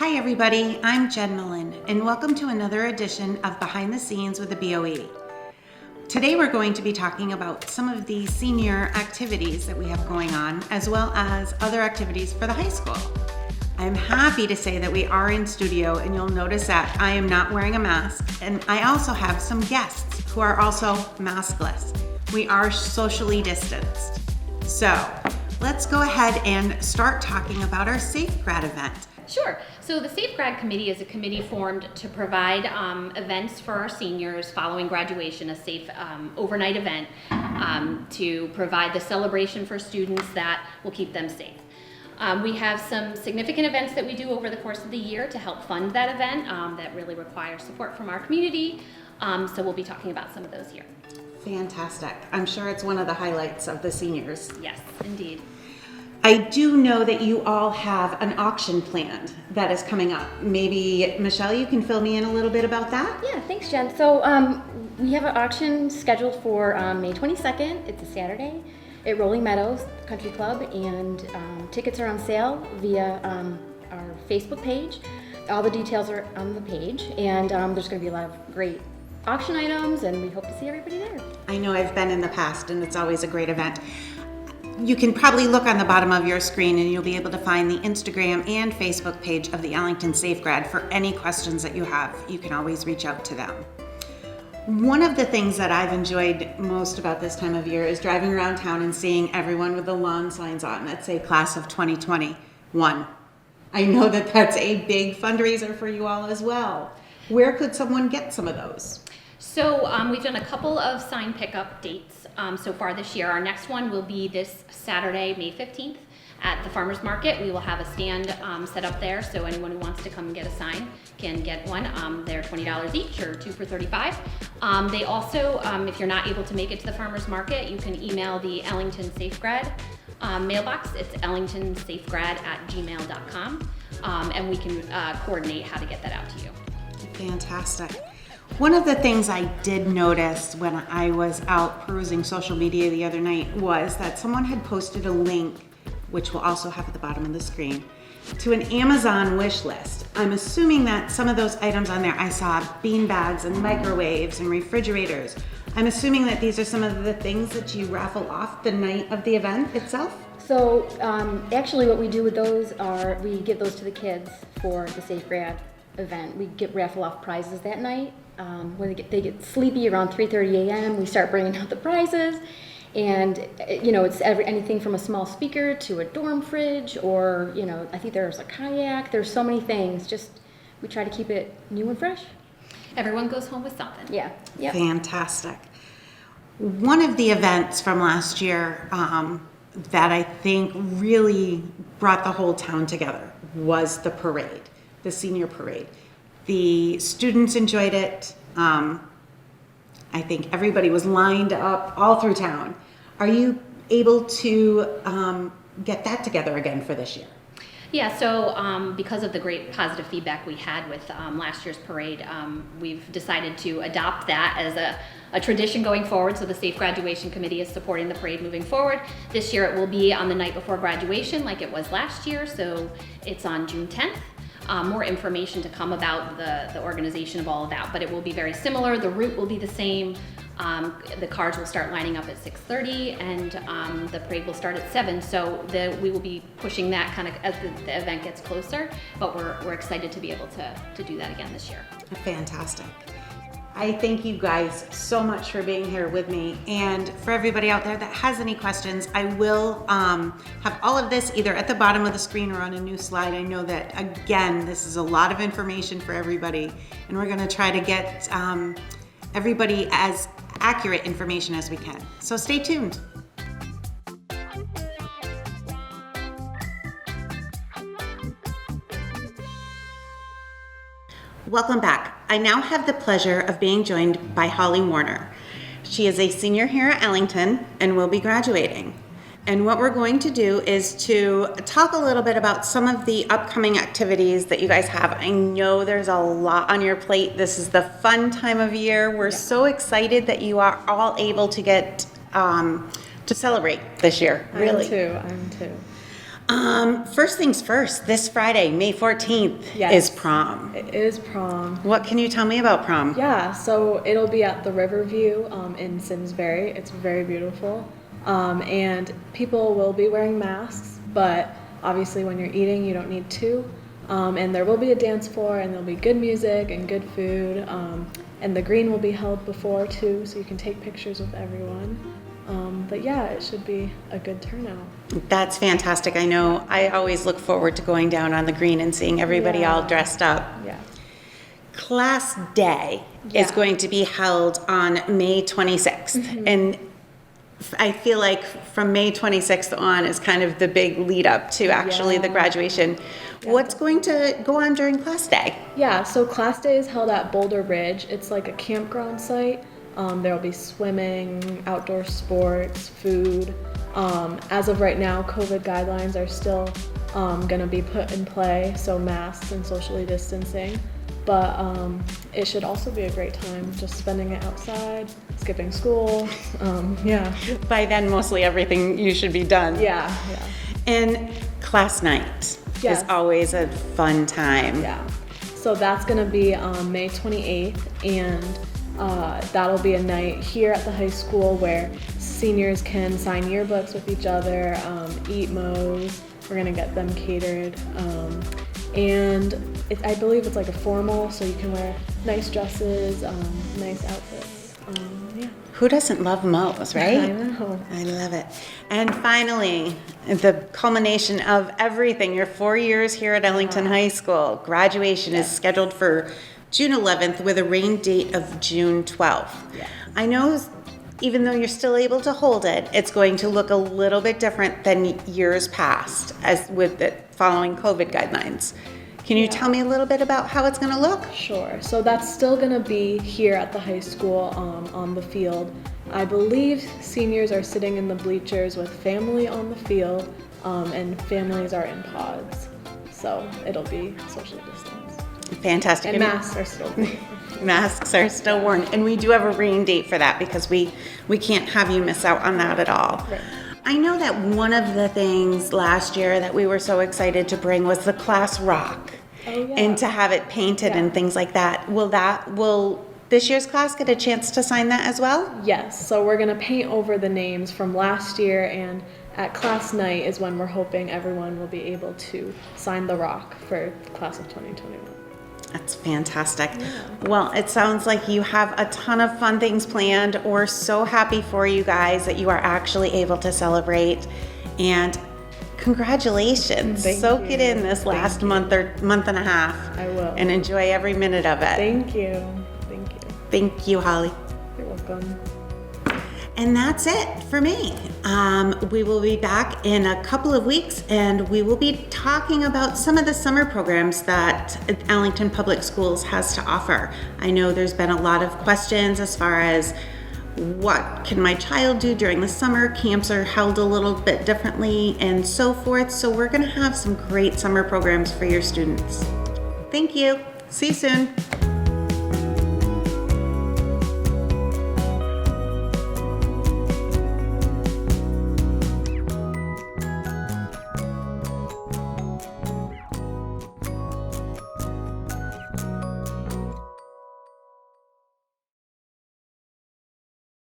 Hi everybody, I'm Jen Mullen, and welcome to another edition of Behind the Scenes with the BOE. Today we're going to be talking about some of the senior activities that we have going on, as well as other activities for the high school. I'm happy to say that we are in studio, and you'll notice that I am not wearing a mask, and I also have some guests who are also maskless. We are socially distanced. So let's go ahead and start talking about our Safe Grad event. Sure. So the Safe Grad Committee is a committee formed to provide events for our seniors following graduation, a safe overnight event to provide the celebration for students that will keep them safe. We have some significant events that we do over the course of the year to help fund that event that really require support from our community. So we'll be talking about some of those here. Fantastic. I'm sure it's one of the highlights of the seniors. Yes, indeed. I do know that you all have an auction planned that is coming up. Maybe, Michelle, you can fill me in a little bit about that? Yeah, thanks, Jen. So we have an auction scheduled for May 22nd. It's a Saturday at Rolling Meadows Country Club, and tickets are on sale via our Facebook page. All the details are on the page, and there's going to be a lot of great auction items, and we hope to see everybody there. I know I've been in the past, and it's always a great event. You can probably look on the bottom of your screen and you'll be able to find the Instagram and Facebook page of the Ellington Safe Grad for any questions that you have. You can always reach out to them. One of the things that I've enjoyed most about this time of year is driving around town and seeing everyone with the lawn signs on that say Class of 2021. I know that that's a big fundraiser for you all as well. Where could someone get some of those? So we've done a couple of sign pickup dates so far this year. Our next one will be this Saturday, May 15th at the Farmers Market. We will have a stand set up there, so anyone who wants to come and get a sign can get one. They're $20 each, or 2 for $35. They also, if you're not able to make it to the Farmers Market, you can email the Ellington Safe Grad mailbox. It's ellingtonsafegrad@gmail.com, and we can coordinate how to get that out to you. Fantastic. One of the things I did notice when I was out perusing social media the other night was that someone had posted a link, which we'll also have at the bottom of the screen, to an Amazon wish list. I'm assuming that some of those items on there, I saw bean bags and microwaves and refrigerators. I'm assuming that these are some of the things that you raffle off the night of the event itself? So actually what we do with those are we give those to the kids for the Safe Grad event. We raffle off prizes that night. When they get sleepy around 3:30 a.m., we start bringing out the prizes, and it's anything from a small speaker to a dorm fridge, or I think there's a kayak. There's so many things. Just we try to keep it new and fresh. Everyone goes home with something. Yeah. Yep. Fantastic. One of the events from last year that I think really brought the whole town together was the parade, the senior parade. The students enjoyed it. I think everybody was lined up all through town. Are you able to get that together again for this year? Yeah, so because of the great positive feedback we had with last year's parade, we've decided to adopt that as a tradition going forward. So the Safe Graduation Committee is supporting the parade moving forward. This year it will be on the night before graduation like it was last year, so it's on June 10th. More information to come about the organization of all of that, but it will be very similar. The route will be the same. The cars will start lining up at 6:30, and the parade will start at 7. So we will be pushing that kind of as the event gets closer, but we're excited to be able to do that again this year. Fantastic. I thank you guys so much for being here with me, and for everybody out there that has any questions, I will have all of this either at the bottom of the screen or on a new slide. I know that, again, this is a lot of information for everybody, and we're going to try to get everybody as accurate information as we can. So stay tuned. Welcome back. I now have the pleasure of being joined by Holly Warner. She is a senior here at Ellington and will be graduating. And what we're going to do is to talk a little bit about some of the upcoming activities that you guys have. I know there's a lot on your plate. This is the fun time of year. We're so excited that you are all able to get to celebrate this year. Really. I'm too. First things first, this Friday, May 14th, Yes. is prom. It is prom. What can you tell me about prom? Yeah, so it'll be at the Riverview in Simsbury. It's very beautiful. And people will be wearing masks, but obviously when you're eating, you don't need to. And there will be a dance floor, and there'll be good music and good food. And the green will be held before too, so you can take pictures with everyone. But yeah, it should be a good turnout. That's fantastic. I know I always look forward to going down on the green and seeing everybody all Yeah. dressed up. Yeah. Class day is Yeah. going to be held on May 26th. And I feel like from May 26th on is kind of the big lead up to actually the Yeah. graduation. What's going to go on during class day? Yeah, so class day is held at Boulder Ridge. It's like a campground site. There will be swimming, outdoor sports, food. As of right now, COVID guidelines are still going to be put in play, so masks and socially distancing. But it should also be a great time, just spending it outside, skipping school. Yeah, By then, mostly everything you should be done. yeah. And class night Yes. is always a fun time. Yeah. So that's going to be on May 28th, and that'll be a night here at the high school where seniors can sign yearbooks with each other, eat mo's. We're going to get them catered. And I believe it's like a formal, so you can wear nice dresses, nice outfits. Yeah. Who doesn't love Mo's, right? I know. I love it. And finally, the culmination of everything, your 4 years here at Ellington High School, graduation is scheduled for June 11th with a rain date of June 12th. Yeah. I know even though you're still able to hold it, it's going to look a little bit different than years past as with the following COVID guidelines. Can you tell me a little bit about how it's going to look? Sure. So that's still going to be here at the high school on the field. I believe seniors are sitting in the bleachers with family on the field, and families are in pods. So it'll be socially distanced. Fantastic. And masks are still worn. Masks are still worn, and we do have a rain date for that because we can't have you miss out on that at all. Right. I know that one of the things last year that we were so excited to bring was the class rock. Oh, yeah. And to have it painted and Yeah. things like that. Will this year's class get a chance to sign that as well? Yes, so we're gonna paint over the names from last year, and at class night is when we're hoping everyone will be able to sign the rock for the class of 2021. That's fantastic. Well, it sounds like you have a ton of fun things planned. We're so happy for you guys that you are actually able to celebrate. And congratulations. Thank Soak you. it in this last month or month and a half. I will. And enjoy every minute of it. Thank you. Thank you. Thank you, Holly. You're welcome. And that's it for me. We will be back in a couple of weeks, and we will be talking about some of the summer programs that Ellington Public Schools has to offer. I know there's been a lot of questions as far as what can my child do during the summer. Camps are held a little bit differently and so forth. So we're going to have some great summer programs for your students. Thank you. See you soon.